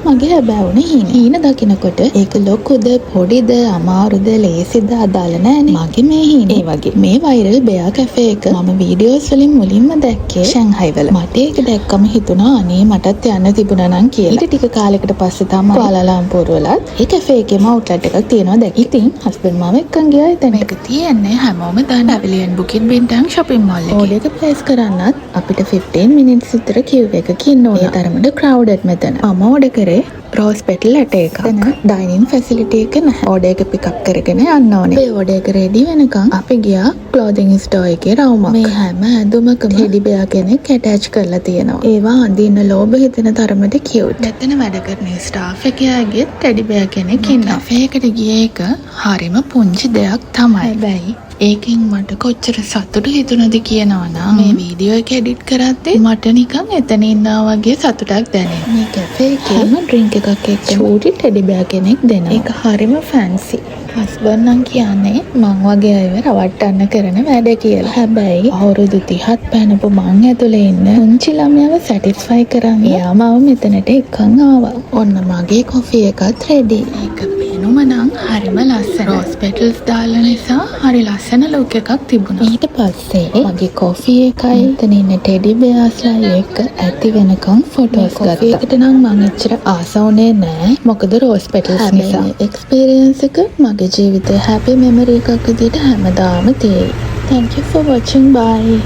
මගේ හැබෑවුන හීන දකිනකොට ඒක ලොකුද පොඩිද අමාරුද ලේසිද අදාළ නෑනේ. මගේ මේ හීන ඒ වගේ මේ වෛරල් බෙයා කැෆේ එක මම වීඩියෝස් වලින් මුලින්ම දැක්කේ ෂැන්හයි වල. මට ඒක දැක්කම හිතුණා අනේ මටත් යන්න තිබුණා නම් කියලා. ඊට ටික කාලයකට පස්සේ තමයි කුලාලම්පුර වලත් ඒ කැෆේ එකේම අවුට්ලට් එකක් තියෙනවා දැක්කේ. ඉතින් හස්බන්ඩ් මාව එක්කන් ගියා එතන. මේක තියෙන්නේ හැමෝම දන්න පැවිලියන් බුකින් බින්ටන් shopping mall එකේ. ඕඩර් එක ප්ලේස් කරන්නත් අපිට 15 minutes විතර queue එකක ඉන්න ඕන. ඒ තරමට crowded මෙතන. මම ඕඩර් කරේ රෝස් පෙටල් ඇට එකක්. එතන ඩයිනින් ෆැසිලිටි එක නැහැ. ඕඩර් එක පික් අප් කරගෙන යන්න ඕනේ. ඒ ඕඩර් එක රෙඩි වෙනකන් අපි ගියා ක්ලෝතින් ස්ටෝර් එකේ රවුමක්. මේ හැම ඇඳුමකම ටෙඩි බෙයා කෙනෙක් ඇටච් කරලා තියෙනවා. ඒවා අඳින්න ලෝභ හිතෙන තරමට කියුට්. මෙතන වැඩ කරන ස්ටාෆ් එකයාගේ ටෙඩි බෙයා කෙනෙක් ඉන්නවා. කැෆේ එකට ගිය එක හරිම පුංචි දෙයක් තමයි. හැබැයි ඒකෙන් මට කොච්චර සතුටු හිතුණද කියනවා නම් මේ වීඩියෝ එක එඩිට් කරද්දී මට නිකන් එතන ඉන්නා වගේ සතුටක් දැනෙනවා. මේ කැෆේ එකේම ඩ්‍රින්ක් එකක් එක්ක චූටි ටෙඩි බෙයා කෙනෙක් දෙනවා. ඒක හරිම ෆැන්සි. හස්බන්ඩ් නම් කියන්නේ මං වගේ අයව රවට්ටන්න කරන වැඩ කියලා. හැබැයි අවුරුදු 30ක් පැනපු මං ඇතුලේ ඉන්න පුංචි ළමයාව සැටිස්ෆයි කරන්න එයාම මෙතනට එක්කන් ආවා. ඔන්න මගේ කොෆි එකත් රෙඩි. ඒක පේනුම නම් හරිම ලස්සනයි. රෝස් පෙටල්ස් දාලා නිසා හරි ලස්සන ලුක් එකක් තිබුණා. ඊට පස්සේ මගේ කොෆි එකයි එතන ඉන්න ටෙඩි බෙයාස්ලා එක්ක ඇති වෙනකන් ෆොටෝස් ගත්තා. ඒකට නම් මං එච්චර ආසවුනේ නෑ. මොකද රෝස් පෙටල්ස් නිසා. එක්ස්පීරියන්ස් එක මගේ ජීවිතේ හැපි මෙමරි එකක් විදිහට හැමදාම තියෙයි. Thank you for watching. Bye.